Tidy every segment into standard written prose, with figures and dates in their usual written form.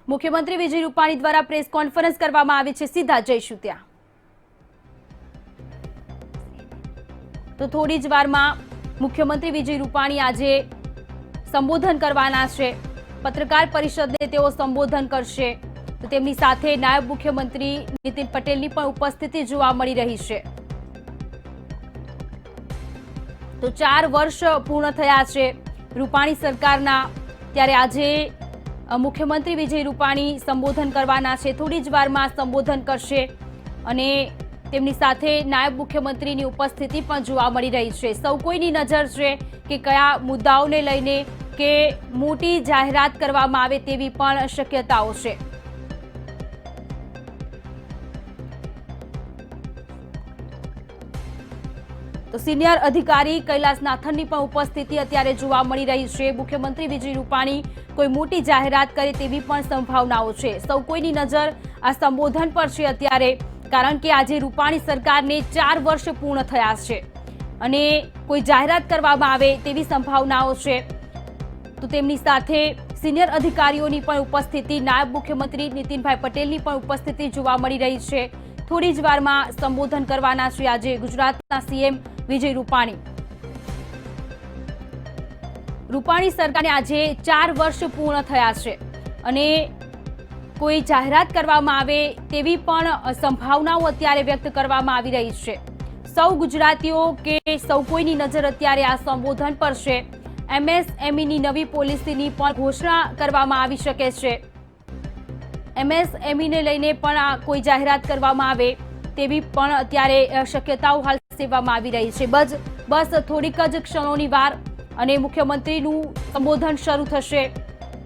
મુખ્યમંત્રી વિજય રૂપાણી દ્વારા press conference કરવામાં આવી છે। સીધા જઈશું ત્યાં। તો થોડી જ વારમાં મુખ્યમંત્રી વિજય રૂપાણી આજે સંબોધન કરવાના છે। પત્રકાર પરિષદને તેઓ સંબોધન કરશે। તો તેમની સાથે નાયબ મુખ્યમંત્રી નીતિન પટેલની પણ ઉપસ્થિતિ જોવા મળી રહી છે। તો 4 વર્ષ પૂર્ણ થયા છે રૂપાણી સરકારના, ત્યારે આજે મુખ્યમંત્રી વિજય રૂપાણી સંબોધન કરવાના છે। થોડી જ વારમાં સંબોધન કરશે અને તેમની સાથે નાયબ મુખ્યમંત્રીની ઉપસ્થિતિ પણ જોવા મળી રહી છે। સૌ કોઈની નજર છે કે કયા મુદ્દાઓને લઈને કે મોટી જાહેરાત કરવામાં આવે તેવી પણ શક્યતાઓ છે। તો સિનિયર અધિકારી કૈલાસનાથનની પણ ઉપસ્થિતિ અત્યારે જોવા મળી રહી છે। મુખ્યમંત્રી વિજય રૂપાણી કોઈ મોટી જાહેરાત કરે તેવી પણ સંભાવનાઓ છે। સૌ કોઈની નજર આ સંબોધન પર છે અત્યારે, કારણ કે આજે રૂપાણી સરકારને 4 વર્ષ પૂર્ણ થયા છે અને કોઈ જાહેરાત કરવામાં આવે તેવી સંભાવનાઓ છે। તો તેમની સાથે સિનિયર અધિકારીઓની પણ ઉપસ્થિતિ, નાયબ મુખ્યમંત્રી નીતિનભાઈ પટેલની પણ ઉપસ્થિતિ જોવા મળી રહી છે। થોડી જ વારમાં સંબોધન કરવાના છે આજે ગુજરાતના સીએમ વિજય રૂપાણી। રૂપાણી સરકારને આજે 4 વર્ષ પૂર્ણ થયા છે અને કોઈ જાહેરાત કરવામાં આવે તેવી પણ સંભાવનાઓ અત્યારે વ્યક્ત કરવામાં આવી રહી છે। સૌ ગુજરાતીઓ કે સૌ કોઈની નજર અત્યારે આ સંબોધન પર છે। એમએસએમઈની નવી પોલિસીની પણ ઘોષણા કરવામાં આવી શકે છે। એમએસએમઈને લઈને પણ કોઈ જાહેરાત કરવામાં આવે તેવી પણ અત્યારે શક્યતાઓ હાલ સેવવામાં આવી રહી છે। બસ થોડીક જ ક્ષણોની વાર અને મુખ્યમંત્રીનું સંબોધન શરૂ થશે।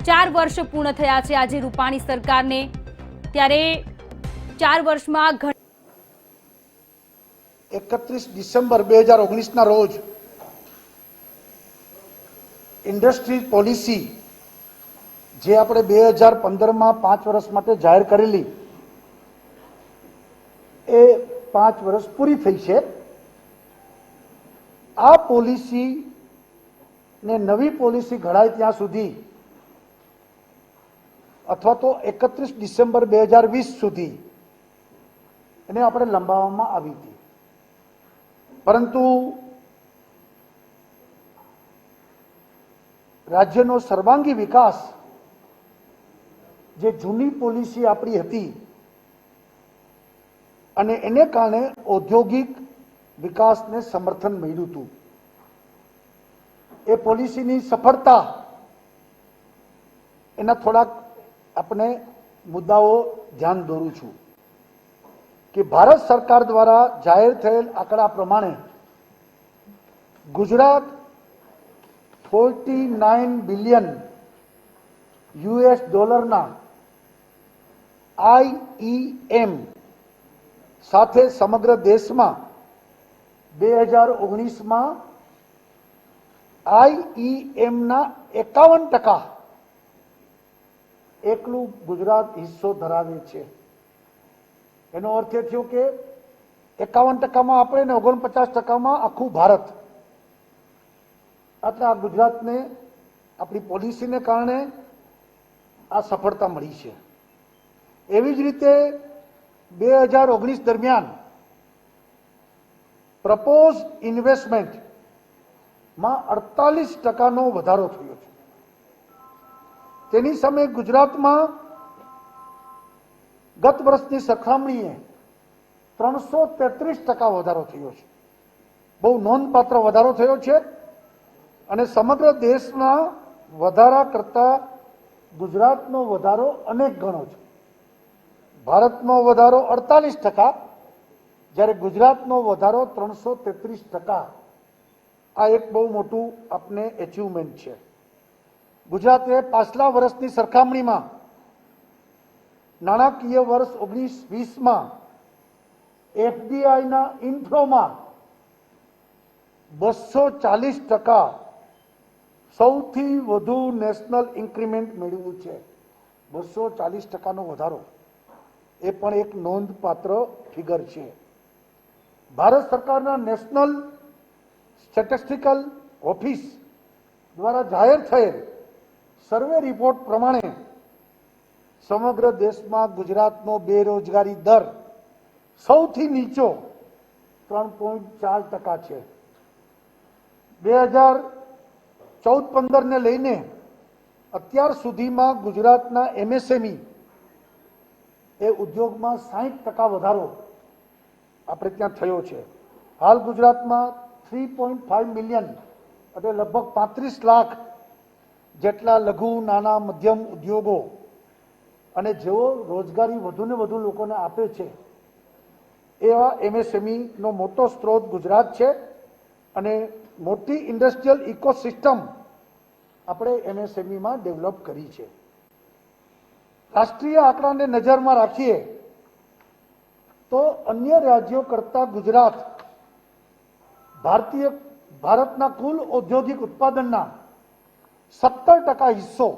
4 વર્ષ પૂર્ણ થયા છે આજે રૂપાણી સરકારને, ત્યારે 4 વર્ષમાં 31 ડિસેમ્બર 2019 ના રોજ ઇન્ડસ્ટ્રી પોલિસી જે આપણે 2015 માં 5 વર્ષ માટે જાહેર કરેલી, એ 5 વર્ષ પૂરી થઈ છે। આ પોલિસી ને નવી પોલિસી ઘડાય ત્યાં સુધી અથવા તો 31 ડિસેમ્બર 2020 સુધી એને આપણે લંબાવવામાં આવી હતી, પરંતુ રાજ્યનો સર્વાંગી વિકાસ જે જૂની પોલિસી આપણી હતી અને એને કારણે ઔદ્યોગિક વિકાસને સમર્થન મળ્યું હતું। એ પોલિસીની સફળતા એના થોડાક આપણે મુદ્દાઓ ધ્યાન દોરું છું કે ભારત સરકાર દ્વારા જાહેર થયેલ આંકડા પ્રમાણે ગુજરાત 49 બિલિયન US IEM સાથે સમગ્ર દેશમાં 2019માં IEM ના 51% એકલું ગુજરાત હિસ્સો ધરાવે છે। એનો અર્થ એ થયો કે 51%માં આપણે ને 49%માં આખું ભારત। એટલે આ ગુજરાતને આપણી પોલિસીને કારણે આ સફળતા મળી છે। એવી જ રીતે 2019 દરમિયાન પ્રપોઝ ઇન્વેસ્ટમેન્ટમાં 48%નો વધારો થયો છે। તેની સામે ગુજરાતમાં ગત વર્ષની સરખામણીએ 333% વધારો થયો છે। બહુ નોંધપાત્ર વધારો થયો છે અને સમગ્ર દેશના વધારા કરતા ગુજરાતનો વધારો અનેક ગણો છે। ભારતનો વધારો 48%, જ્યારે ગુજરાતનો વધારો 333%। આ એક બહુ મોટું આપણે એચિવમેન્ટ છે। ગુજરાતે પાછલા વર્ષની સરખામણીમાં નાણાકીય વર્ષ 19-20માં એફડીઆઈના ઇન્ફ્લોમાં 240% સૌથી વધુ નેશનલ ઇન્ક્રીમેન્ટ મેળવ્યું છે। 240%નો વધારો એ પણ એક નોંધપાત્ર ફિગર છે। ભારત સરકારના નેશનલ સ્ટેટિસ્ટિકલ ઓફિસ દ્વારા જાહેર થયેલ સર્વે રિપોર્ટ પ્રમાણે સમગ્ર દેશમાં ગુજરાતનો બેરોજગારી દર સૌથી નીચો 3.4% છે. 2014-15 ને લઈને અત્યાર સુધીમાં ગુજરાતના MSME એ ઉદ્યોગમાં 60% વધારો આપણે ત્યાં થયો છે. હાલ ગુજરાતમાં 3.5 મિલિયન એટલે લગભગ 35 લાખ જેટલા લઘુ નાના મધ્યમ ઉદ્યોગો અને જેઓ રોજગારી વધુને વધુ લોકોને આપે છે એવા MSME નો મોટો સ્ત્રોત ગુજરાત છે અને મોટી ઇન્ડસ્ટ્રીયલ ઇકોસિસ્ટમ આપણે MSME માં ડેવલપ કરી છે. રાષ્ટ્રીય આંકડાને નજરમાં રાખીએ તો અન્ય રાજ્યો કરતા ગુજરાત ભારતના કુલ ઔદ્યોગિક ઉત્પાદનના 17% હિસ્સો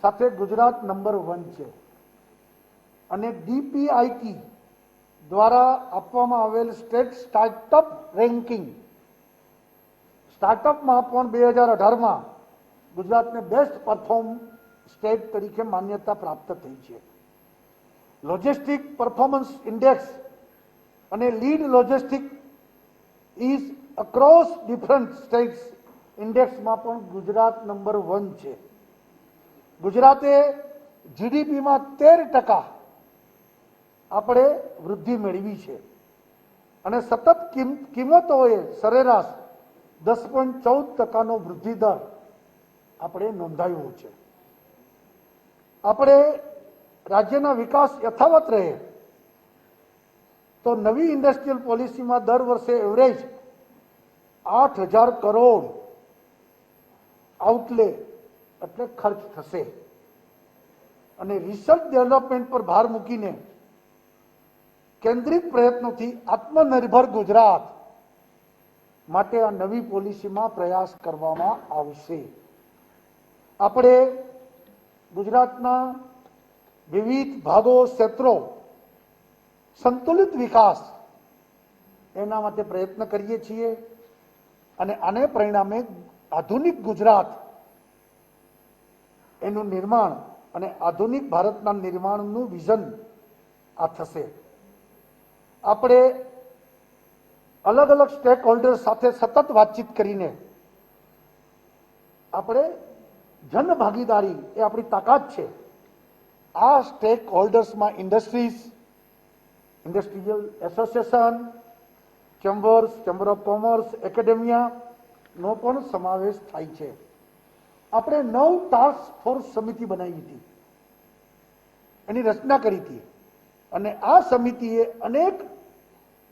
સાથે ગુજરાત નંબર 1 છે અને DPIT દ્વારા આપવામાં આવેલ સ્ટેટ સ્ટાર્ટઅપ રેન્કિંગ સ્ટાર્ટઅપમાં પણ 2018માં ગુજરાતને બેસ્ટ પરફોર્મ સ્ટેટ તરીકે માન્યતા પ્રાપ્ત થઈ છે. લોજિસ્ટિક પરફોર્મન્સ ઇન્ડેક્સ અને lead logistic ease across different states ઇન્ડેક્સમાં પણ ગુજરાત નંબર 1 છે. ગુજરાતે GDPમાં 13% આપણે વૃદ્ધિ મેળવી છે અને સતત કિંમતોએ સરેરાશ 10.14% વૃદ્ધિ દર આપણે નોંધાવ્યો છે. આપણે રાજ્યના વિકાસ યથાવત રહે તો નવી ઇન્ડસ્ટ્રીયલ પોલિસીમાં દર વર્ષે એવરેજ 8,000 કરોડ આઉટલે એટલે ખર્ચ થશે અને રિસર્ચ ડેવલપમેન્ટ પર ભાર મૂકીને કેન્દ્રિત પ્રયત્નોથી આત્મનિર્ભર ગુજરાત માટે આ નવી પોલિસીમાં પ્રયાસ કરવામાં આવશે. આપણે ગુજરાતના વિવિધ ભાગો ક્ષેત્રો સંતુલિત વિકાસ એના માટે પ્રયત્ન કરીએ છીએ અને આને પરિણામે આધુનિક ગુજરાત એનું નિર્માણ અને આધુનિક ભારતના નિર્માણનું વિઝન આ થશે. આપણે અલગ અલગ સ્ટેક હોલ્ડર સાથે સતત વાતચીત કરીને આપણે જન ભાગીદારી એ આપણી તાકાત છે. આ સ્ટેક હોલ્ડર્સમાં industrial association, chamber of commerce, એકેડેમિયાનો પણ સમાવેશ થાય છે. આપણે 9 ટાસ્ક ફોર્સ સમિતિ બનાવી હતી, એની રચના કરી હતી અને આ સમિતિએ અનેક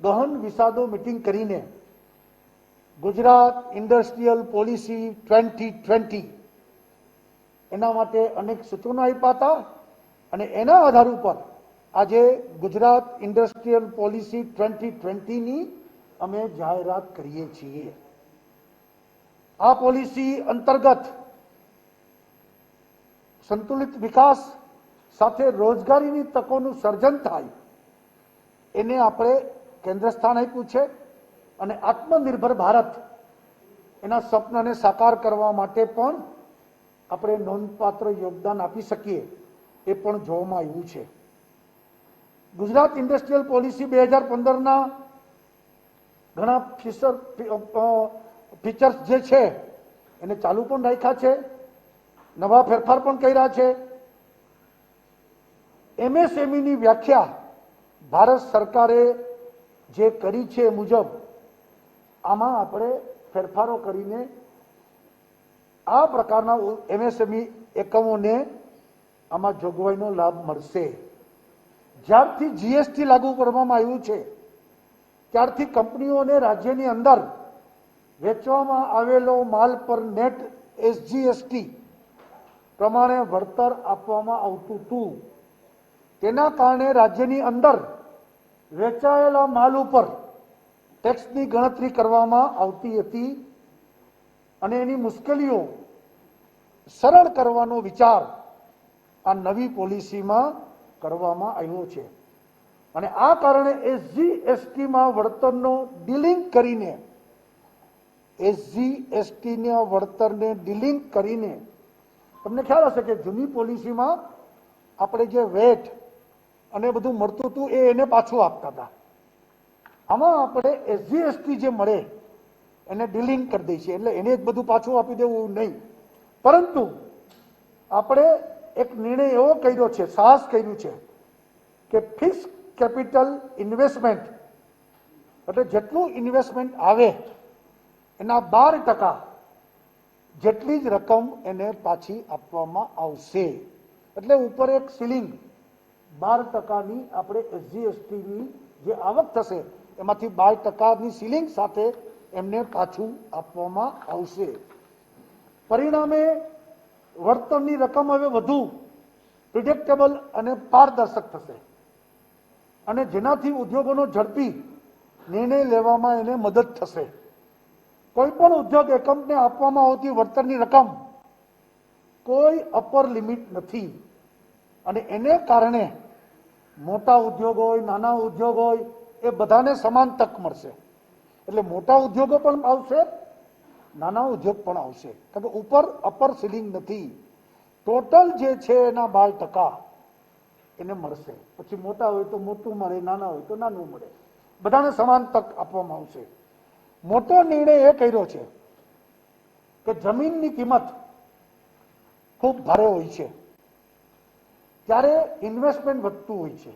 ગહન વિષાદો મીટિંગ કરીને ગુજરાત ઇન્ડસ્ટ્રીયલ પોલિસી 2020 એના માટે અનેક સૂચનો આપ્યા હતા અને એના આધાર ઉપર આજે ગુજરાત ઇન્ડસ્ટ્રીયલ પોલિસી 2020ની અમે જાહેરાત કરીએ છીએ. આ પોલિસી અંતર્ગત સંતુલિત વિકાસ સાથે રોજગારીની તકોનું સર્જન થાય એને આપણે કેન્દ્ર સ્થાન આપ્યું છે અને આત્મનિર્ભર ભારત એના સ્વપ્નને સાકાર કરવા માટે પણ આપણે નોંધપાત્ર યોગદાન આપી શકીએ એ પણ જોવામાં આવ્યું છે. ગુજરાત ઇન્ડસ્ટ્રીયલ પોલિસી 2015ના ઘણા ફીચર્સ જે છે એને ચાલુ પણ રાખ્યા છે, નવા ફેરફાર પણ કર્યા છે. MSMEની વ્યાખ્યા ભારત સરકારે જે કરી છે એ મુજબ આમાં આપણે ફેરફારો કરીને આ પ્રકારના MSME એકમોને આમાં જોગવાઈનો લાભ મળશે. જ્યારથી GST લાગુ કરવામાં આવ્યું છે ત્યારથી કંપનીઓને રાજ્યની અંદર વેચવામાં આવેલો માલ પર નેટ SGST પ્રમાણે વળતર આપવામાં આવતું હતું. તેના કારણે રાજ્યની અંદર વેચાયેલા માલ ઉપર ટેક્સની ગણતરી કરવામાં આવતી હતી અને એની મુશ્કેલીઓ સરળ કરવાનો વિચાર આ નવી પોલિસીમાં કરવામાં આવ્યો છે અને આ કારણે SGSTમાં વળતરનો ડિલિંક કરીને SGSTના વળતરને ડિલિંક કરીને તમને ખ્યાલ હશે કે જૂની પોલિસીમાં આપણે જે વેટ અને બધું મળતું હતું એને પાછું આપતા હતા. આમાં આપણે એસજી એસટી જે મળે એને ડિલિંગ કરી દઈએ છીએ, એટલે એને જ બધું પાછું આપી દેવું નહીં. પરંતુ આપણે એક નિર્ણય એવો કર્યો છે, સાહસ કર્યું છે કે ફિક્સ કેપિટલ ઇન્વેસ્ટમેન્ટ એટલે જેટલું ઇન્વેસ્ટમેન્ટ આવે એના 12% જેટલી જ રકમ એને પાછી આપવામાં આવશે. એટલે ઉપર એક સીલિંગ 12%ની આપણે એસજી એસટીની જે આવક થશે એમાંથી 12%ની સીલિંગ સાથે એમને પાછું આપવામાં આવશે. પરિણામે વળતરની રકમ હવે વધુ પ્રિડિક્ટેબલ અને પારદર્શક થશે અને જેનાથી ઉદ્યોગોનો ઝડપી નિર્ણય લેવામાં એને મદદ થશે. કોઈ પણ ઉદ્યોગ એકમને આપવામાં આવતી વળતરની રકમ કોઈ અપર લિમિટ નથી અને એને કારણે મોટા ઉદ્યોગ હોય, નાના ઉદ્યોગ હોય, એ બધાને સમાન તક મળશે. એટલે મોટા ઉદ્યોગો પણ આવશે, નાના ઉદ્યોગ પણ આવશે, કારણ કે ઉપર અપર સીલિંગ નથી. ટોટલ જે છે એના 12% એને મળશે. પછી મોટા હોય તો મોટું મળે, નાના હોય તો નાનું મળે, બધાને સમાન તક આપવામાં આવશે. મોટો નિર્ણય એ કર્યો છે કે જમીનની કિંમત ખૂબ ભારે હોય છે ત્યારે ઇન્વેસ્ટમેન્ટ વધતું હોય છે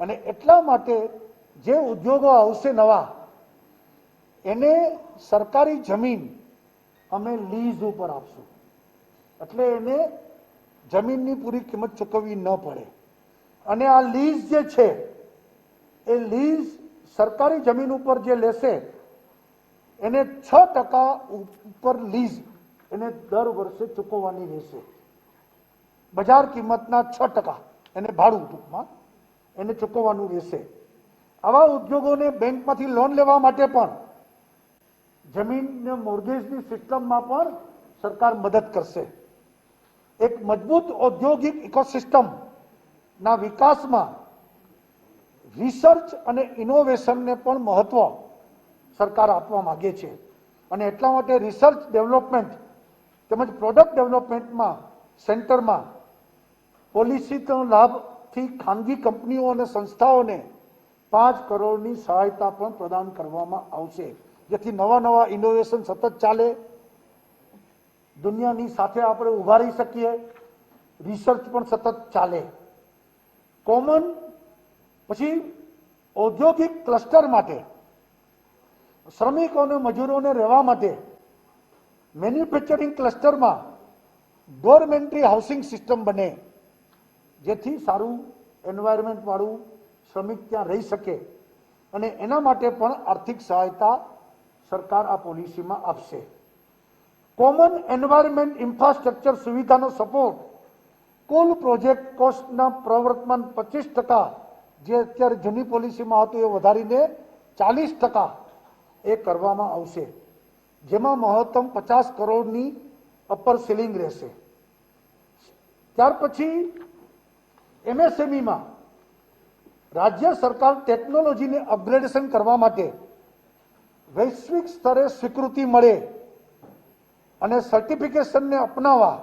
અને એટલા માટે જે ઉદ્યોગો આવશે નવા એને સરકારી જમીન અમે લીઝ ઉપર આપશું, એટલે એને જમીનની પૂરી કિંમત ચૂકવવી ન પડે. અને આ લીઝ જે છે એ લીઝ સરકારી જમીન ઉપર જે લેશે એને 6% ઉપર લીઝ એને દર વર્ષે ચૂકવવાની રહેશે. બજાર કિંમતના 6% એને ભાડું ટૂંકમાં એને ચૂકવવાનું રહેશે. આવા ઉદ્યોગોને બેંકમાંથી લોન લેવા માટે પણ જમીન મોર્ગેજની સિસ્ટમમાં પણ સરકાર મદદ કરશે. એક મજબૂત ઔદ્યોગિક ઇકોસિસ્ટમના વિકાસમાં રિસર્ચ અને ઇનોવેશનને પણ મહત્વ સરકાર આપવા માંગે છે અને એટલા માટે રિસર્ચ ડેવલપમેન્ટ તેમજ પ્રોડક્ટ ડેવલપમેન્ટમાં સેન્ટરમાં પોલિસીનો લાભથી ખાનગી કંપનીઓ અને સંસ્થાઓને 5 કરોડની સહાયતા પણ પ્રદાન કરવામાં આવશે, જેથી નવા ઇનોવેશન સતત ચાલે, દુનિયાની સાથે આપણે ઉભા રહી શકીએ, રિસર્ચ પણ સતત ચાલે. કોમન પછી ઔદ્યોગિક ક્લસ્ટર માટે શ્રમિકોને મજૂરોને રહેવા માટે મેન્યુફેક્ચરિંગ ક્લસ્ટરમાં ડોરમેન્ટરી હાઉસિંગ સિસ્ટમ બને, જેથી સારું એન્વાયરમેન્ટ વાળું શ્રમિક ત્યાં રહી શકે અને એના માટે પણ આર્થિક સહાયતા સરકાર આ પોલિસીમાં આપશે. કોમન એન્વાયરમેન્ટ ઇન્ફ્રાસ્ટ્રક્ચર સુવિધાનો સપોર્ટ કુલ પ્રોજેક્ટ કોસ્ટના પ્રવર્તમાન 25% જે અત્યારે જૂની પોલિસીમાં હતું એ વધારીને 40% એ કરવામાં આવશે, જેમાં મહત્તમ 50 કરોડની અપર સીલિંગ રહેશે. ત્યાર પછી એમએસએમઈમાં રાજ્ય સરકાર ટેકનોલોજીને અપગ્રેડેશન કરવા માટે વૈશ્વિક સ્તરે સ્વીકૃતિ મળે અને સર્ટિફિકેશનને અપનાવવા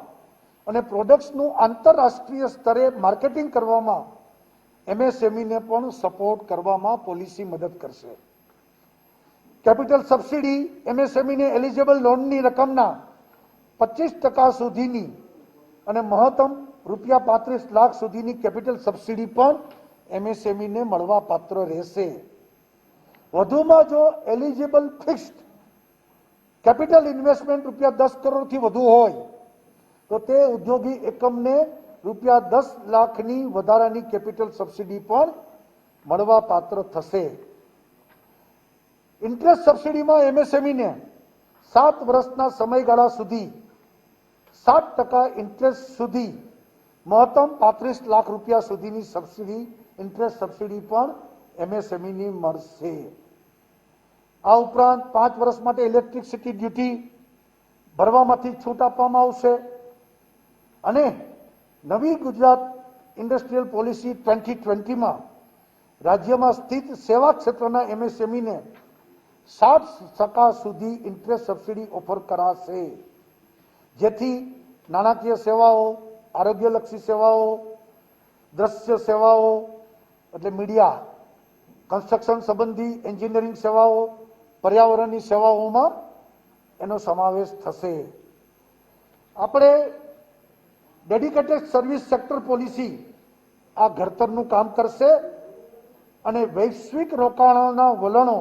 અને પ્રોડક્ટ્સનું આંતરરાષ્ટ્રીય સ્તરે માર્કેટિંગ કરવામાં એમએસએમઈને પણ સપોર્ટ કરવામાં પોલિસી મદદ કરશે. કેપિટલ સબસિડી એમએસએમઈને એલિજિબલ લોનની રકમના 25% સુધીની અને મહત્તમ ₹35 લાખ સુધીની કેપિટલ સબસિડી પણ એમએસએમઈને મળવા પાત્ર રહેશે. વધુમાં જો એલિજિબલ ફિક્સ્ડ કેપિટલ ઇન્વેસ્ટમેન્ટ ₹10 કરોડથી વધુ હોય તો તે ઉદ્યોગી એકમને ₹10 લાખની વધારાની કેપિટલ સબસિડી પણ મળવા પાત્ર થશે. ઇન્ટરેસ્ટ સબસિડીમાં એમએસએમઈને 7 વર્ષના સમયગાળા સુધી 7% ઇન્ટરેસ્ટ સુધી મહત્તમ ₹35 લાખ સુધીની સબસિડી ઇન્ટરેસ્ટ સબસિડી પણ એમએસએમઈને મળશે. આ ઉપરાંત 5 વર્ષ માટે ઇલેક્ટ્રિસિટી ડ્યુટી ભરવામાંથી છૂટ આપવામાં આવશે અને નવી ગુજરાત ઇન્ડસ્ટ્રીયલ પોલિસી 2020માં રાજ્યમાં સ્થિત સેવા ક્ષેત્રના એમએસએમઈને 60% સુધી ઇન્ટરેસ્ટ સબસિડી ઓફર કરાશે, જેથી નાણાકીય સેવાઓ, આરોગ્યલક્ષી સેવાઓ, દ્રશ્ય સેવાઓ એટલે મીડિયા, કન્સ્ટ્રક્શન સંબંધી એન્જિનિયરિંગ સેવાઓ, પર્યાવરણની સેવાઓમાં એનો સમાવેશ થશે. આપણે ડેડિકેટેડ સર્વિસ સેક્ટર પોલિસી આ ઘડતરનું કામ કરશે અને વૈશ્વિક રોકાણોના વલણો,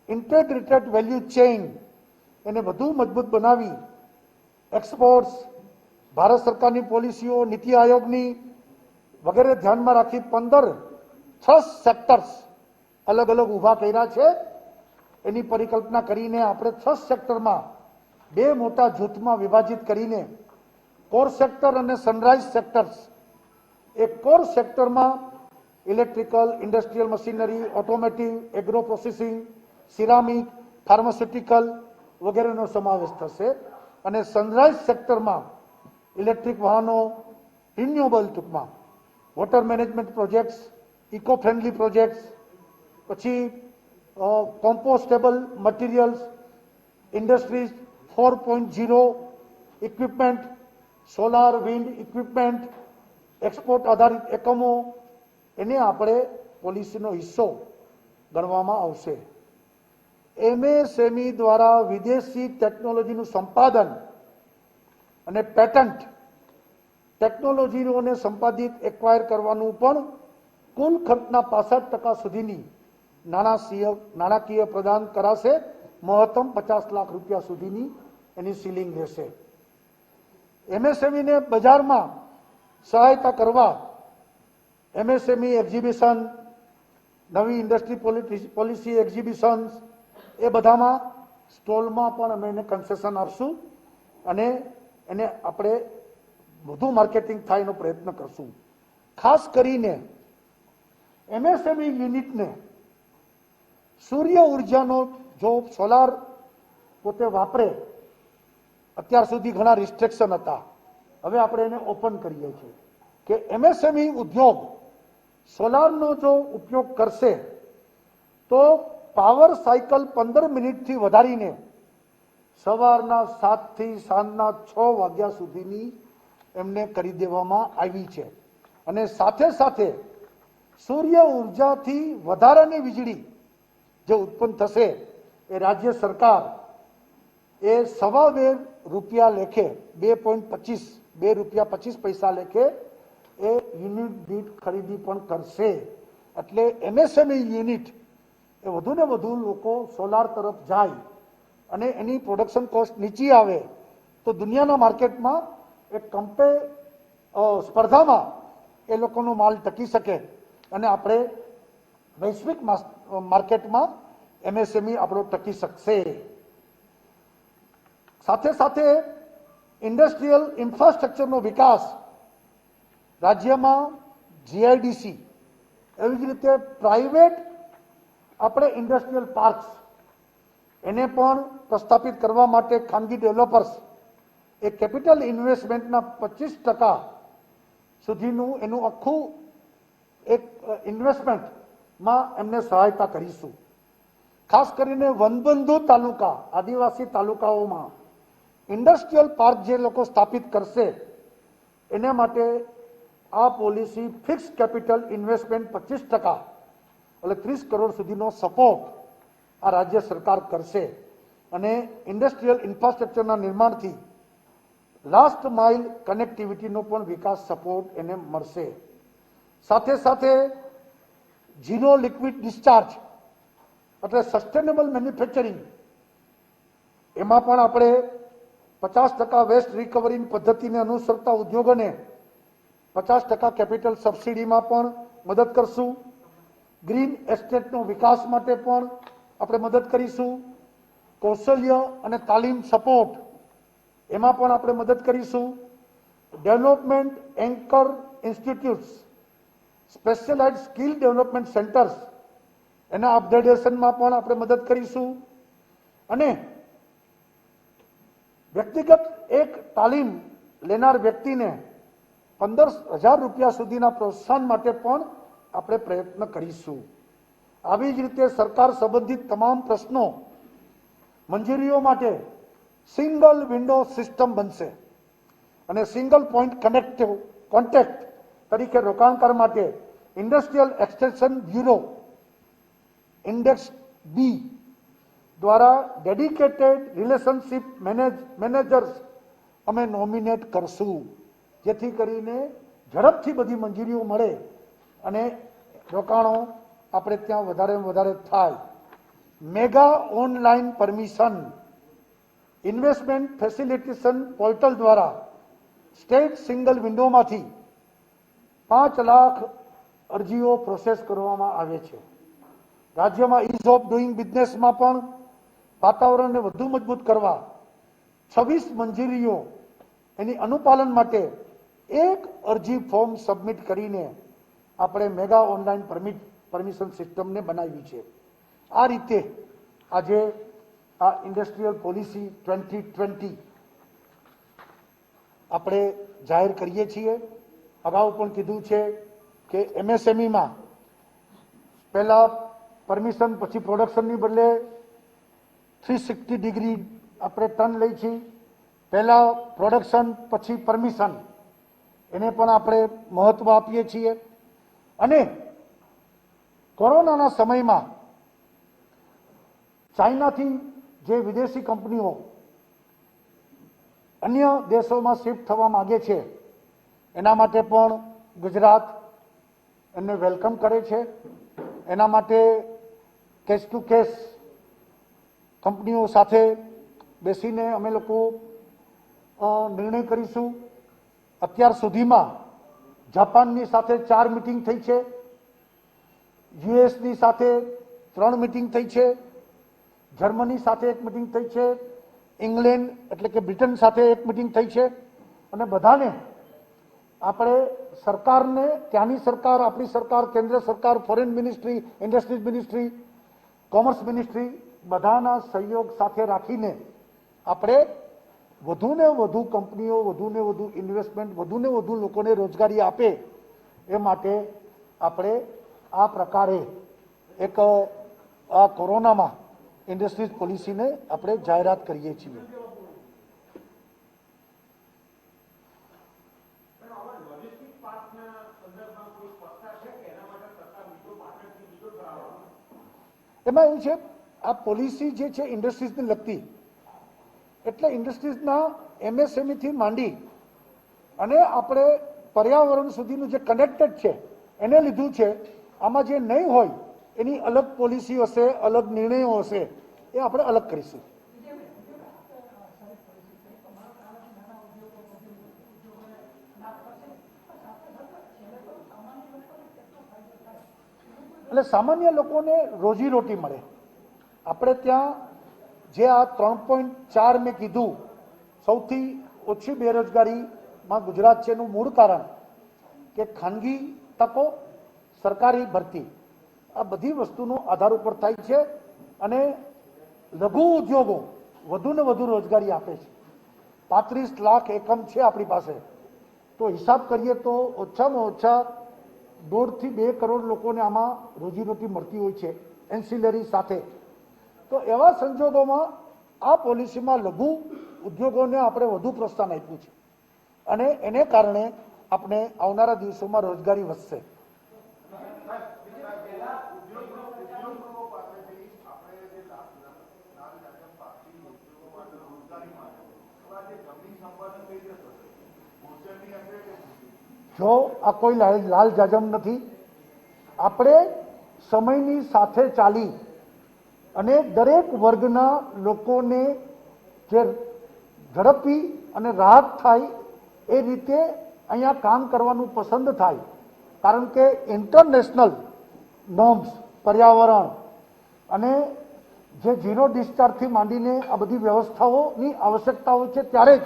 ઇન્ટિગ્રેટેડ વેલ્યુ ચેઇન એને વધુ મજબૂત બનાવી એક્સપોર્ટ્સ, ભારત સરકારની પોલિસીઓ, નીતિ આયોગની વગેરે ધ્યાનમાં રાખી 15 થ્રસ્ટ સેક્ટર્સ અલગ અલગ ઊભા કર્યા છે. એની પરિકલ્પના કરીને આપણે થ્રસ્ટ સેક્ટરમાં 2 મોટા જૂથમાં વિભાજિત કરીને કોર સેક્ટર અને સનરાઇઝ સેક્ટર્સ. એક કોર સેક્ટરમાં electrical, industrial machinery, automotive, agro processing, ceramic, pharmaceutical વગેરેનો સમાવેશ થશે અને સનરાઇઝ સેક્ટરમાં ઇલેક્ટ્રિક વાહનો, રિન્યુએબલ ટૂંકમાં water management projects, eco friendly projects, પછી compostable materials, industries 4.0 equipment, solar wind equipment, export આધારિત એકમો એને આપણે પોલિસીનો હિસ્સો ગણવામાં આવશે. એમએસએમઈ દ્વારા વિદેશી ટેકનોલોજીનું સંપાદન અને પેટન્ટ ટેકનોલોજીઓને સંપાદિત એક્વાયર કરવાનું પણ કુલ ખર્ચના 65% સુધીની નાણાકીય પ્રદાન કરાશે. મહત્તમ 50 લાખ રૂપિયા સુધીની એની સીલિંગ રહેશે. એમએસએમઈને બજારમાં સહાયતા કરવા એમએસએમઈ એક્ઝિબિશન, નવી ઇન્ડસ્ટ્રી પોલિસી એક્ઝિબિશન્સ એ બધામાં સ્ટોલમાં પણ અમે એને કન્સેશન આપશું અને એને આપણે વધુ માર્કેટિંગ થાય એનો પ્રયત્ન કરશું. ખાસ કરીને એમએસએમઈ યુનિટને સૂર્ય ઉર્જાનો જો સોલાર પોતે વાપરે, અત્યાર સુધી ઘણા રિસ્ટ્રિક્શન હતા, હવે આપણે એને ઓપન કરીએ છીએ કે એમએસએમઈ ઉદ્યોગ સોલારનો જો ઉપયોગ કરશે તો પાવર સાયકલ 15 મિનિટથી વધારીને સવારના 7 થી સાંજના 6 વાગ્યા સુધીની એમને કરી દેવામાં આવી છે. અને સાથે સાથે સૂર્ય ઉર્જાથી વધારાની વીજળી જે ઉત્પન્ન થશે એ રાજ્ય સરકાર એ ₹2.25 લેખે 2 રૂપિયા 25 પૈસા લેખે એ યુનિટ દીઠ ખરીદી પણ કરશે. એટલે એમએસએમઈ યુનિટ એ વધુ ને વધુ લોકો સોલાર તરફ જાય અને એની પ્રોડક્શન કોસ્ટ નીચી આવે તો દુનિયાના માર્કેટમાં એક સ્પર્ધામાં એ લોકોનો માલ ટકી શકે અને આપણે વૈશ્વિક માર્કેટમાં એમએસએમઈ આપણો ટકી શકશે. સાથે સાથે ઇન્ડસ્ટ્રીયલ ઇન્ફ્રાસ્ટ્રક્ચરનો વિકાસ રાજ્યમાં જીઆઈડીસી, એવી જ રીતે પ્રાઇવેટ આપણે ઇન્ડસ્ટ્રીયલ પાર્ક્સ એને પણ પ્રસ્થાપિત કરવા માટે ખાનગી ડેવલપર્સ એ કેપિટલ ઇન્વેસ્ટમેન્ટના 25% સુધીનું એનું આખું એક ઇન્વેસ્ટમેન્ટમાં એમને સહાયતા કરીશું. ખાસ કરીને વનબંધુ તાલુકા, આદિવાસી તાલુકાઓમાં ઇન્ડસ્ટ્રીયલ પાર્ક જે લોકો સ્થાપિત કરશે એના માટે આ પોલિસી ફિક્સ કેપિટલ ઇન્વેસ્ટમેન્ટ 25% એટલે 30 કરોડ સુધીનો સપોર્ટ આ રાજ્ય સરકાર કરશે અને ઇન્ડસ્ટ્રીયલ ઇન્ફ્રાસ્ટ્રક્ચરના નિર્માણથી લાસ્ટ માઇલ કનેક્ટિવિટીનો પણ વિકાસ સપોર્ટ એને મળશે. સાથે સાથે ઝીરો લિક્વિડ ડિસ્ચાર્જ એટલે સસ્ટેનેબલ મેન્યુફેક્ચરિંગ એમાં પણ આપણે 50% વેસ્ટ રિકવરી પદ્ધતિને અનુસરતા ઉદ્યોગોને 50% કેપિટલ સબસિડીમાં પણ મદદ કરશું. ગ્રીન એસ્ટેટનો વિકાસ માટે પણ આપણે મદદ કરીશું. કૌશલ્ય અને તાલીમ સપોર્ટ એમાં પણ આપણે મદદ કરીશું. Development anchor institutes, specialized skill development centres એના અપગ્રેડેશનમાં પણ આપણે મદદ કરીશું. અને વ્યક્તિગત એક તાલીમ લેનાર વ્યક્તિને 15,000 રૂપિયા સુધીના પ્રોત્સાહન માટે પણ આપણે પ્રયત્ન કરીશું. આવી જ રીતે સરકાર સંબંધિત તમામ પ્રશ્નો મંજૂરીઓ માટે સિંગલ વિન્ડો સિસ્ટમ બનશે અને સિંગલ પોઈન્ટ કોન્ટેક્ટ તરીકે રોકાણકાર માટે ઇન્ડસ્ટ્રીયલ એક્સટેન્શન બ્યુરો ઇન્ડેક્સ બી દ્વારા ડેડિકેટેડ રિલેશનશિપ મેનેજર્સ અમે નોમિનેટ કરશું, જેથી કરીને ઝડપથી બધી મંજૂરીઓ મળે અને રોકાણો આપણે ત્યાં વધારે થાય. Mega online permission investment facilitation portal દ્વારા સ્ટેટ સિંગલ વિન્ડોમાંથી 5 લાખ અરજીઓ પ્રોસેસ કરવામાં આવે છે. રાજ્યમાં ઇઝ ઓફ ડુઈંગ બિઝનેસમાં પણ વાતાવરણને વધુ મજબૂત કરવા 26 મંજૂરીઓ એની અનુપાલન માટે એક અરજી ફોર્મ સબમિટ કરીને આપણે મેગા ઓનલાઈન પરમિશન સિસ્ટમને બનાવી છે. આ રીતે આજે આ ઇન્ડસ્ટ્રીયલ પોલિસી 2020 આપણે જાહેર કરીએ છીએ. અગાઉ પણ કીધું છે કે એમએસએમઈમાં પહેલા પરમિશન પછી પ્રોડક્શનની બદલે 360 ડિગ્રી આપણે ટર્ન લઈ છીએ. પહેલા પ્રોડક્શન પછી પરમિશન, એને પણ આપણે મહત્વ આપીએ છીએ. અને કોરોનાના સમયમાં ચાઇનાથી જે વિદેશી કંપનીઓ અન્ય દેશોમાં શિફ્ટ થવા માંગે છે, એના માટે પણ ગુજરાત એમને વેલકમ કરે છે. એના માટે કેસ ટુ કેસ કંપનીઓ સાથે બેસીને અમે લોકો નિર્ણય કરીશું. અત્યાર સુધીમાં જાપાનની સાથે 4 મિટિંગ થઈ છે, યુએસની સાથે 3 મિટિંગ થઈ છે, જર્મની સાથે 1 મિટિંગ થઈ છે, ઇંગ્લેન્ડ એટલે કે બ્રિટન સાથે 1 મિટિંગ થઈ છે. અને બધાને આપણે સરકારને, ત્યાંની સરકાર, આપણી સરકાર, કેન્દ્ર સરકાર, foreign ministry, industries ministry, commerce ministry, બધાના સહયોગ સાથે રાખીને આપણે વધુને વધુ કંપનીઓ, વધુને વધુ ઇન્વેસ્ટમેન્ટ, વધુને વધુ લોકોને રોજગારી આપે એ માટે આપણે આ પ્રકારે એક આ કોરોનામાં ઇન્ડસ્ટ્રીઝ પોલિસીને આપણે જાહેરાત કરીએ છીએ. એમાં એવું છે, આ પોલિસી જે છે ઇન્ડસ્ટ્રીઝને લગતી, એટલે ઇન્ડસ્ટ્રીઝના એમએસએમઈ માંડી અને આપણે પર્યાવરણ સુધીનું જે કનેક્ટેડ છે એને લીધું છે. આમાં જે નહીં હોય એની અલગ પોલિસી હશે, અલગ નિર્ણયો હશે, એ આપણે અલગ કરીશું. એટલે સામાન્ય લોકોને રોજીરોટી મળે. આપણે ત્યાં જે આ 3.4 મેં કીધું, સૌથી ઓછી બેરોજગારીમાં ગુજરાત છે એનું મૂળ કારણ કે ખાનગી તકો, સરકારી ભરતી, આ બધી વસ્તુનો આધાર ઉપર થાય છે. અને લઘુ ઉદ્યોગો વધુને વધુ રોજગારી આપે છે. 35 લાખ એકમ છે આપણી પાસે, તો હિસાબ કરીએ તો ઓછામાં ઓછા 1.5 થી 2 કરોડ લોકોને આમાં રોજીરોટી મળતી હોય છે એન્સિલરી સાથે. તો એવા સંજોગોમાં આ પોલિસીમાં લઘુ ઉદ્યોગોને આપણે વધુ પ્રોત્સાહન આપ્યું છે અને એને કારણે આપણે આવનારા દિવસોમાં રોજગારી વધશે. જો આ કોઈ લાલ જાજમ નથી. આપણે સમયની સાથે ચાલી અને દરેક વર્ગના લોકોને જે ઝડપી અને રાહત થાય એ રીતે અહીંયા કામ કરવાનું પસંદ થાય. કારણ કે ઇન્ટરનેશનલ નોર્મ્સ, પર્યાવરણ અને જે ઝીરો ડિસ્ચાર્જથી માંડીને આ બધી વ્યવસ્થાઓની આવશ્યકતા હોય છે, ત્યારે જ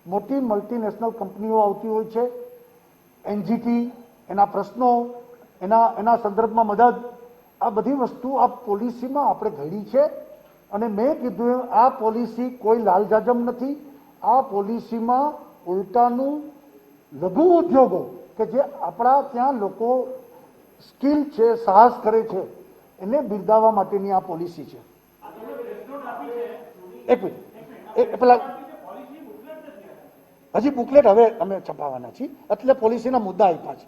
મોટી મલ્ટીનેશનલ કંપનીઓ આવતી હોય છે. એનજીટી, એના પ્રશ્નો, એના સંદર્ભમાં મદદ, આ બધી વસ્તુ આ પોલિસીમાં આપણે ઘડી છે. અને મેં કીધું એમ આ પોલિસી કોઈ લાલજાજમ નથી. આ પોલિસીમાં ઉલટાનું લઘુ ઉદ્યોગો કે જે આપણા ત્યાં લોકો સ્કિલ છે, સાહસ કરે છે, એને બિરદાવવા માટેની આ પોલિસી છે. એક મિનિટ, પેલા હજી બુકલેટ હવે અમે છપાવવાના છીએ, એટલે પોલિસીના મુદ્દા આપ્યા છે.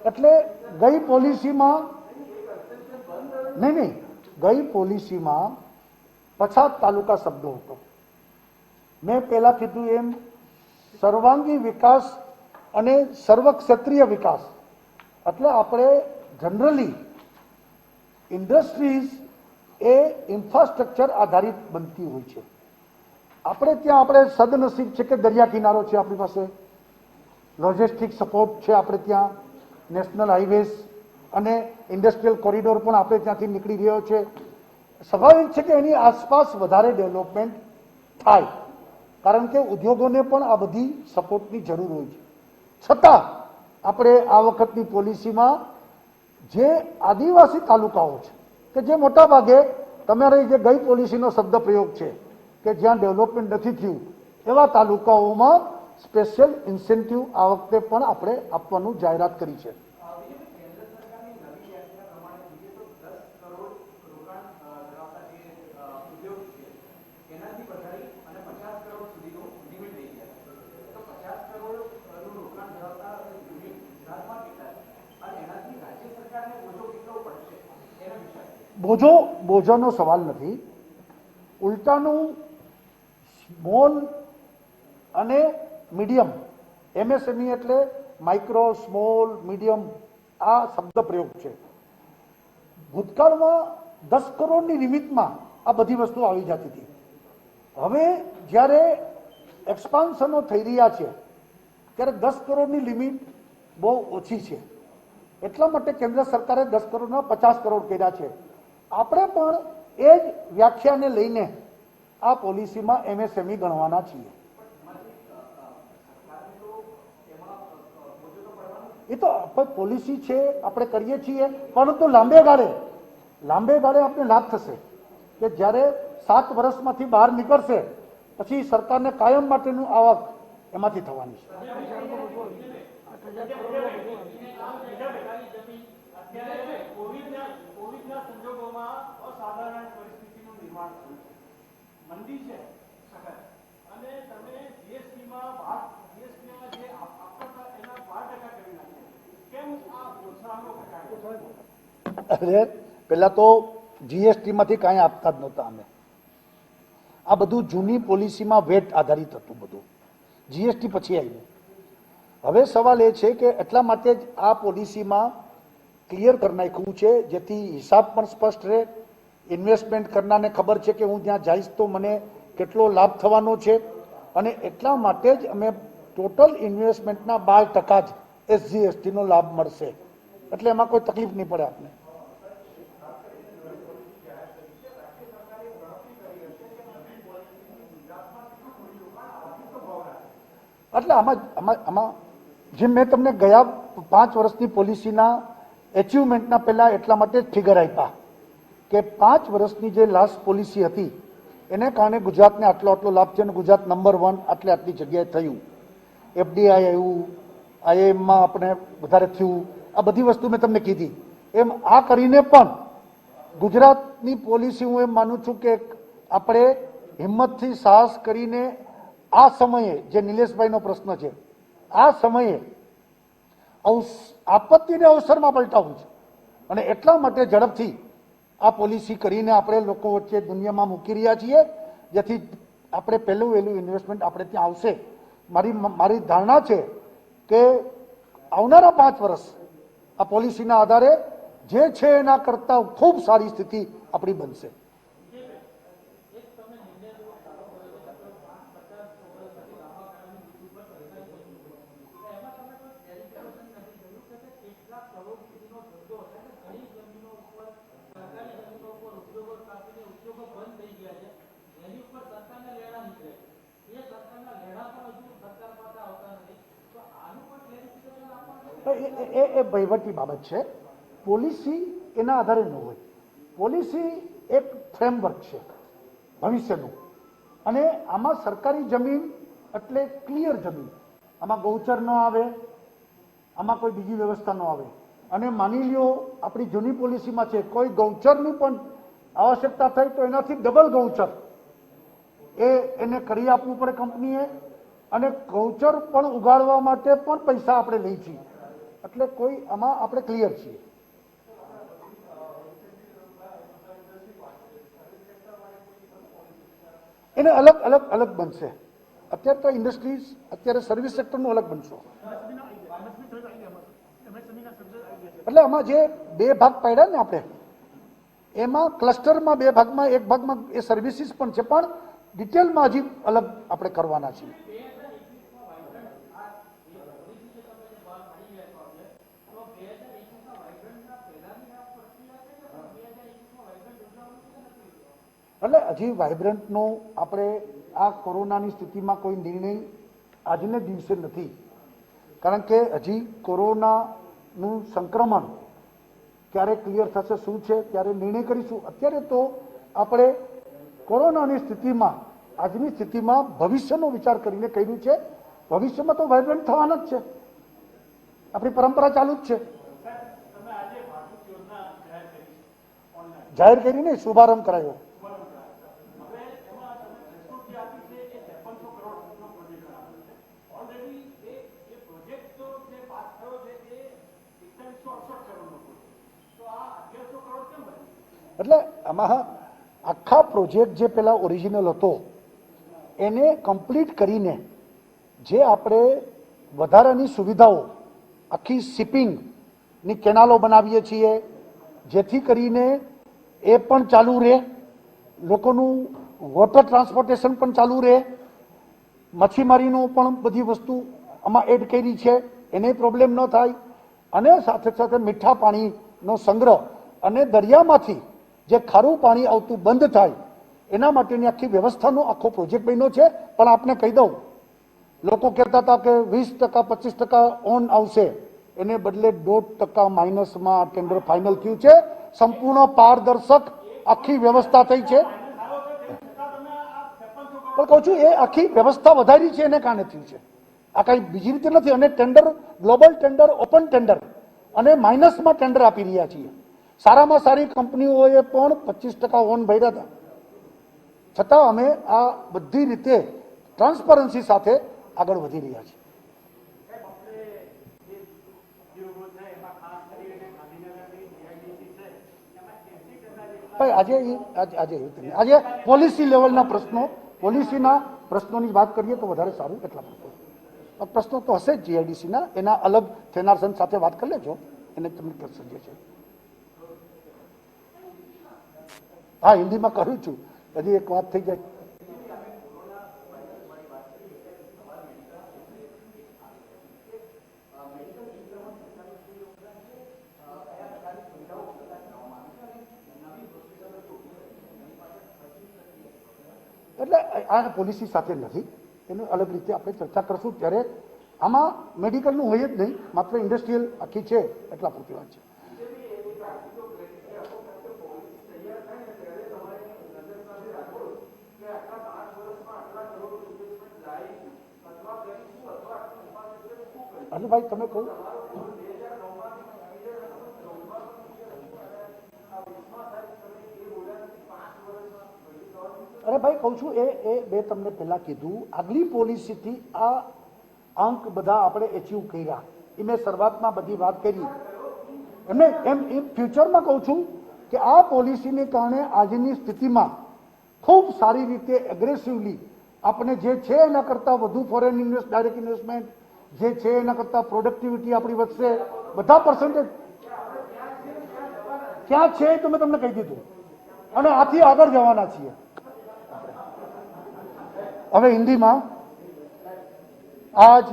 એટલે ગઈ પોલિસીમાં નહીં, ગઈ પોલિસીમાં પછાત તાલુકા શબ્દો હતો. મેં પહેલા કીધું એમ સર્વાંગી વિકાસ અને સર્વક્ષેત્રીય વિકાસ, એટલે આપણે જનરલી ઇન્ડસ્ટ્રીઝ એ ઇન્ફ્રાસ્ટ્રક્ચર આધારિત બનતી હોય છે. આપણે ત્યાં આપણે સદનસીબ છે કે દરિયા કિનારો છે, આપણી પાસે લોજિસ્ટિક સપોર્ટ છે, આપણે ત્યાં નેશનલ હાઈવેઝ અને ઇન્ડસ્ટ્રીયલ કોરિડોર પણ આપણે ત્યાંથી નીકળી રહ્યો છે. સ્વાભાવિક છે કે એની આસપાસ વધારે ડેવલપમેન્ટ થાય, કારણ કે ઉદ્યોગોને પણ આ બધી સપોર્ટની જરૂર હોય છે. છતાં આપણે આ વખતની પોલિસીમાં જે આદિવાસી તાલુકાઓ છે કે જે મોટા ભાગે તમારી જે ગઈ પોલિસીનો શબ્દ પ્રયોગ છે કે જ્યાં ડેવલપમેન્ટ નથી થયું, એવા તાલુકાઓમાં સ્પેશિયલ ઇન્સેન્ટિવ આ વખતે પણ આપણે આપવાનું જાહેરાત કરી છે. બોજોનો સવાલ નથી, ઉલટાનું સ્મોલ અને મીડિયમ, એમએસએમઈ એટલે માઇક્રો સ્મોલ મીડિયમ, આ શબ્દ પ્રયોગ છે. ભૂતકાળમાં 10 કરોડની લિમિટમાં આ બધી વસ્તુ આવી જતી હતી. હવે જ્યારે એક્સપાન્શનો થઈ રહ્યા છે ત્યારે 10 કરોડની લિમિટ બહુ ઓછી છે. એટલા માટે કેન્દ્ર સરકારે 10 કરોડના 50 કરોડ કર્યા છે. આપણે પણ એ જ વ્યાખ્યાને લઈને આ પોલિસીમાં એમએસએમઈ ગણવાના છીએ. એ તો પોલિસી છે, આપણે કરીએ છીએ, પરંતુ લાંબે ગાળે આપણે લાભ થશે કે જ્યારે 7 વર્ષમાંથી બહાર નીકળશે પછી સરકારને કાયમ માટેનું આવક એમાંથી થવાની છે. અરે પેલા તો જીએસટી માંથી કાંઈ આપતા જ નહોતા અમે. આ બધું જૂની પોલિસીમાં વેટ આધારિત હતું, બધું જીએસટી પછી આવ્યું. હવે સવાલ એ છે કે એટલા માટે જ આ પોલિસીમાં ક્લિયર કરી નાખ્યું છે જેથી હિસાબ પણ સ્પષ્ટ રહે, ઇન્વેસ્ટમેન્ટ કરનારને ખબર છે કે હું ત્યાં જઈશ તો મને કેટલો લાભ થવાનો છે, અને એટલા માટે જ અમે ટોટલ ઇન્વેસ્ટમેન્ટના 12% જ એસજીએસટીનો લાભ મળશે, એટલે એમાં કોઈ તકલીફ નહીં પડે આપને. એટલે આમાં જે મેં તમને ગયા 5 વર્ષની પોલિસીના એચિવમેન્ટના પહેલા એટલા માટે જ ફિગર આપ્યા કે 5 વર્ષની જે લાસ્ટ પોલિસી હતી એને કારણે ગુજરાતને આટલો લાભ છે અને ગુજરાત નંબર 1 આટલી જગ્યાએ થયું. એફડીઆઈ આવ્યું, આઈએમમાં આપણે વધારે થયું, આ બધી વસ્તુ મેં તમને કીધી. એમ આ કરીને પણ ગુજરાતની પોલિસી હું એમ માનું છું કે આપણે હિંમતથી સાહસ કરીને આ સમયે જે નિલેશભાઈનો પ્રશ્ન છે, આ સમયે આપત્તિને અવસરમાં પલટાવવું છે, અને એટલા માટે ઝડપથી આ પોલિસી કરીને આપણે લોકો વચ્ચે દુનિયામાં મૂકી રહ્યા છીએ, જેથી આપણે પહેલું વહેલું ઇન્વેસ્ટમેન્ટ આપણે ત્યાં આવશે. મારી ધારણા છે કે આવનારા 5 વર્ષ આ પોલિસીના આધારે જે છે એના કરતાં ખૂબ સારી સ્થિતિ આપણી બનશે. એ વહીવટી બાબત છે, પોલિસી એના આધારે ન હોય. પોલિસી એક ફ્રેમવર્ક છે ભવિષ્યનું, અને આમાં સરકારી જમીન એટલે ક્લિયર જમીન, આમાં ગૌચર ન આવે, આમાં કોઈ બીજી વ્યવસ્થા ન આવે. અને માની લ્યો આપણી જૂની પોલિસીમાં છે કોઈ ગૌચરની પણ આવશ્યકતા થઈ તો એનાથી ડબલ ગૌચર એને કરી આપવું પડે કંપનીએ, અને ગૌચર પણ ઉગાડવા માટે પણ પૈસા આપણે લઈ છીએ. એટલે કોઈ આમાં આપણે ક્લિયર છીએ. એને અલગ અલગ અલગ બનશે. અત્યારે તો ઇન્ડસ્ટ્રીઝ, અત્યારે સર્વિસ સેક્ટરનું અલગ બનશે. એટલે આમાં જે બે ભાગ પાડ્યા ને આપણે, એમાં ક્લસ્ટરમાં બે ભાગમાં એક ભાગમાં એ સર્વિસીસ પણ છે, પણ ડિટેલમાં હજી અલગ આપણે કરવાના છીએ. એટલે હજી વાઇબ્રન્ટનો આપણે આ કોરોનાની સ્થિતિમાં કોઈ નિર્ણય આજને દિવસે નથી, કારણ કે હજી કોરોનાનું સંક્રમણ ક્યારે ક્લિયર થશે શું છે ત્યારે નિર્ણય કરીશું. અત્યારે તો આપણે કોરોનાની સ્થિતિમાં, આજની સ્થિતિમાં ભવિષ્યનો વિચાર કરીને કર્યું છે. ભવિષ્યમાં તો વાઇબ્રન્ટ થવાના જ છે, આપણી પરંપરા ચાલુ જ છે. જાહેર કરીને શુભારંભ કરાયો. એટલે આમાં આખા પ્રોજેક્ટ જે પેલા ઓરિજિનલ હતો એને કમ્પ્લીટ કરીને જે આપણે વધારાની સુવિધાઓ, આખી શિપિંગની કેનાલો બનાવીએ છીએ, જેથી કરીને એ પણ ચાલુ રહે, લોકોનું વોટર ટ્રાન્સપોર્ટેશન પણ ચાલુ રહે, મચ્છીમારીનું પણ બધી વસ્તુ આમાં એડ કરી છે, એને પ્રોબ્લેમ ન થાય, અને સાથે સાથે મીઠા પાણીનો સંગ્રહ અને દરિયામાંથી જે ખારું પાણી આવતું બંધ થાય એના માટેની આખી વ્યવસ્થાનો આખો પ્રોજેક્ટ બન્યો છે. પણ આપને કહી દઉં, લોકો કહેતા હતા કે 20% 25% ઓન આવશે, એને બદલે 1.5% માઇનસમાં ટેન્ડર ફાઇનલ થયું છે. સંપૂર્ણ પારદર્શક આખી વ્યવસ્થા થઈ છે. પણ કહું છું એ આખી વ્યવસ્થા વધારી છે એને કારણે થયું છે, આ કઈ બીજી રીતે નથી. અને tender, global tender, open tender અને માઇનસમાં ટેન્ડર આપી રહ્યા છીએ. સારામાં સારી કંપનીઓએ પણ 25% ઓન ભર્યા હતા, છતાં અમે આ બધી રીતે ટ્રાન્સપરન્સી સાથે આગળ વધી રહ્યા છીએ. આજે પોલિસી લેવલના પ્રશ્નો, પોલિસીના પ્રશ્નોની વાત કરીએ તો વધારે સારું. એટલા પ્રશ્નો તો હશે જ જીઆઈડીસીના, એના અલગ થેનારસન સાથે વાત કરી લેજો, એને તમને કરી શકીએ છીએ. હા, હિન્દીમાં કહ્યું છું, હજી એક વાત થઈ જાય. એટલે આ પોલિસી સાથે નથી, એનું અલગ રીતે આપણે ચર્ચા કરશું ત્યારે. આમાં મેડિકલનું હોય જ નહીં, માત્ર ઇન્ડસ્ટ્રીયલ આખી છે એટલા પૂરતી વાત છે. અને ભાઈ તમે કહું, અરે ભાઈ કહું છું એ બે તમને પહેલા કીધું, આગલી પોલિસીથી આ અંક બધા આપણે એચીવ કર્યા, એ મેં શરૂઆતમાં બધી વાત કરી. એમને એમ ફ્યુચરમાં કહું છું કે આ પોલિસીને કારણે આજની સ્થિતિમાં ખૂબ સારી રીતે એગ્રેસિવલી આપણે જે છે એના કરતાં વધુ ફોરેન ડાયરેક્ટ ઇન્વેસ્ટમેન્ટ જે છે એના કરતાં પ્રોડક્ટિવિટી આપણી વધશે. બધા પર્સન્ટેજ ક્યાં છે તો મેં તમને કહી દીધું, અને આથી આગળ જવાના છીએ. હવે હિન્દીમાં આજ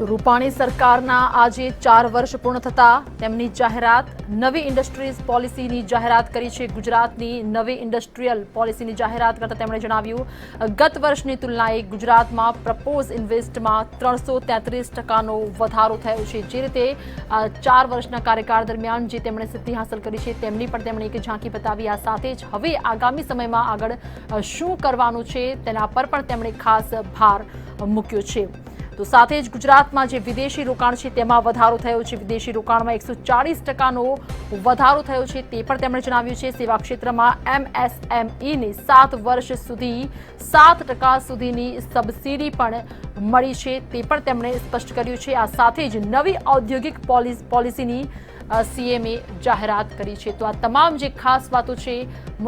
તો રૂપાણી સરકારના આજે 4 વર્ષ પૂર્ણ થતા તેમની જાહેરાત નવી ઇન્ડસ્ટ્રીઝ પોલિસીની જાહેરાત કરી છે। ગુજરાતની નવી ઇન્ડસ્ટ્રીયલ પોલિસીની જાહેરાત કરતા તેમણે જણાવ્યું, ગત વર્ષની તુલનાએ ગુજરાતમાં પ્રપોઝ ઇન્વેસ્ટમાં 333%નો વધારો થયો છે। જે રીતે 4 વર્ષના કાર્યકાળ દરમિયાન જે તેમણે સિદ્ધિ હાંસલ કરી છે તેમની પણ તેમણે એક ઝાંખી બતાવી। આ સાથે જ હવે આગામી સમયમાં આગળ શું કરવાનું છે તેના પર પણ તેમણે ખાસ ભાર મૂક્યો છે। તો સાથે જ ગુજરાતમાં જે વિદેશી રોકાણ છે તેમાં વધારો થયો છે। વિદેશી રોકાણમાં 140%નો વધારો થયો છે તે પણ તેમણે જણાવ્યું છે। સેવા ક્ષેત્રમાં MSMEને 7 વર્ષ સુધી 7% સુધીની સબસિડી પણ મળી છે તે પણ તેમણે સ્પષ્ટ કર્યું છે। આ સાથે જ નવી ઔદ્યોગિક પોલિસીની સીએમએ જાહેરાત કરી છે। તો આ તમામ જે ખાસ વાતો છે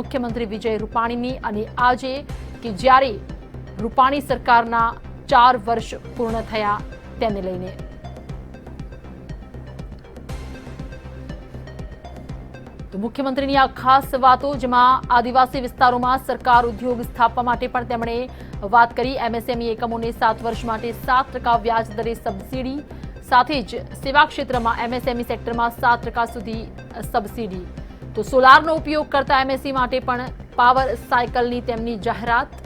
મુખ્યમંત્રી વિજય રૂપાણીની, અને આજે કે જ્યારે રૂપાણી સરકારના 4 વર્ષ પૂર્ણ થયા તેને લઈને તો મુખ્યમંત્રીની આ ખાસ વાતો, જેમાં આદિવાસી વિસ્તારોમાં સરકાર ઉદ્યોગ સ્થાપવા માટે પણ તેમણે વાત કરી। MSME એકમોને 7 વર્ષ માટે 7% વ્યાજ દરે સબસિડી, સાથે જ સેવા ક્ષેત્રમાં MSME સેક્ટરમાં 7% સુધી સબસિડી। તો સોલારનો ઉપયોગ કરતા MSE માટે પણ પાવર સાયકલની તેમની જાહેરાત।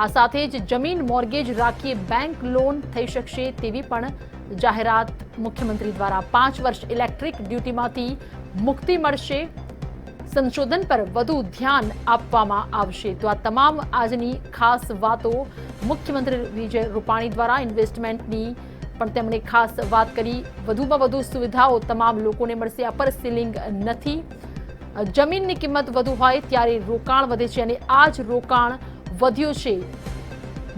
આ સાથે જ જમીન મોર્ગેજ રાખીએ બેંક લોન થઈ શકશે તેવી પણ જાહેરાત મુખ્યમંત્રી દ્વારા। 5 વર્ષ ઇલેક્ટ્રિક ડ્યુટીમાંથી મુક્તિ મળશે, સંશોધન પર વધુ ધ્યાન આપવામાં આવશે। તો આ તમામ આજની ખાસ વાતો મુખ્યમંત્રી વિજય રૂપાણી દ્વારા ઇન્વેસ્ટમેન્ટની પણ તેમણે ખાસ વાત કરી। વધુમાં વધુ સુવિધાઓ તમામ લોકોને મળશે, અપર સીલિંગ નથી। જમીનની કિંમત વધુ હોય ત્યારે રોકાણ વધે છે, અને આ જ રોકાણ વધ્યું છે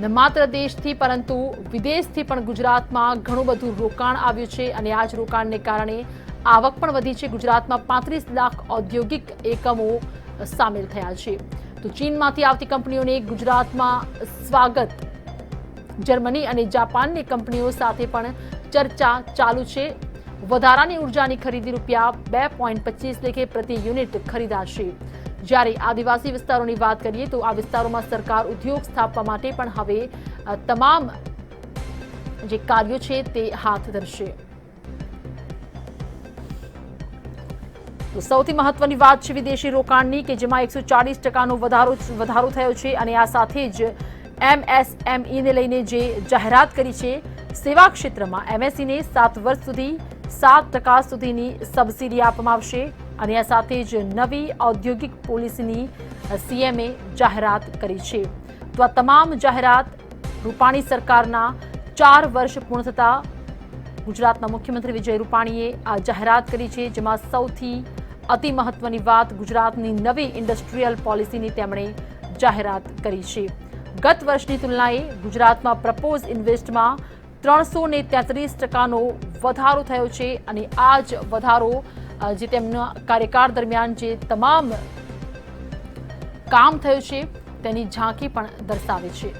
ન માત્ર દેશથી પરંતુ વિદેશથી પણ ગુજરાતમાં ઘણું બધું રોકાણ આવ્યું છે, અને આ જ રોકાણને કારણે આવક પણ વધી છે। ગુજરાતમાં 35 લાખ ઔદ્યોગિક એકમો સામેલ થયા છે। તો ચીનમાંથી આવતી કંપનીઓને ગુજરાતમાં સ્વાગત, જર્મની અને જાપાનની કંપનીઓ સાથે પણ ચર્ચા ચાલુ છે। વધારાની ઉર્જાની ખરીદી ₹2.25 લેખે પ્રતિ યુનિટ ખરીદાશે। જ્યારે આદિવાસી વિસ્તારોની વાત કરીએ તો આ વિસ્તારોમાં સરકાર ઉદ્યોગ સ્થાપવા માટે પણ હવે તમામ જે કાર્યો છે તે હાથ ધરશે। તો સૌથી મહત્વની વાત છે વિદેશી રોકાણની, કે જેમાં 140%નો વધારો થયો છે, અને આ સાથે જ MSMEને લઈને જે જાહેરાત કરી છે, સેવા ક્ષેત્રમાં MSEને 7 વર્ષ સુધી 7% સુધીની સબસિડી આપવામાં આવશે, અને આ સાથે જ નવી ઔદ્યોગિક પોલિસીની સીએમએ જાહેરાત કરી છે। તો આ તમામ જાહેરાત રૂપાણી સરકારના 4 વર્ષ પૂર્ણ થતા ગુજરાતના મુખ્યમંત્રી વિજય રૂપાણીએ આ જાહેરાત કરી છે, જેમાં સૌથી અતિ મહત્વની વાત ગુજરાતની નવી ઇન્ડસ્ટ્રીયલ પોલિસીની તેમણે જાહેરાત કરી છે। ગત વર્ષની તુલનાએ ગુજરાતમાં પ્રપોઝ ઇન્વેસ્ટમાં 333%નો વધારો થયો છે, અને આ જ વધારો જે તેમના કાર્યકાળ દરમિયાન જે તમામ કામ થયું છે તેની ઝાંખી પણ દર્શાવે છે।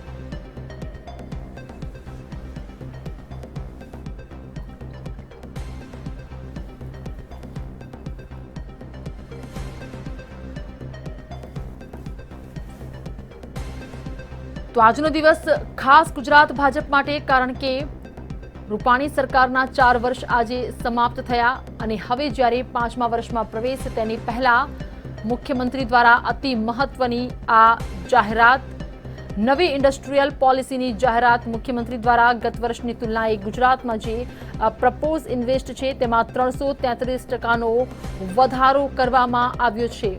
તો આજનો દિવસ ખાસ ગુજરાત ભાજપ માટે, કારણ કે રૂપાણી સરકારના 4 વર્ષ આજે સમાપ્ત થયા, અને હવે જ્યારે 5મા વર્ષમાં પ્રવેશ તેની પહેલા મુખ્યમંત્રી દ્વારા અતિ મહત્વની આ જાહેરાત, નવી ઇન્ડસ્ટ્રીયલ પોલિસીની જાહેરાત મુખ્યમંત્રી દ્વારા ગત વર્ષની તુલનાએ ગુજરાતમાં જે પ્રપોઝ ઇન્વેસ્ટ છે તેમાં 333%નો વધારો કરવામાં આવ્યો છે।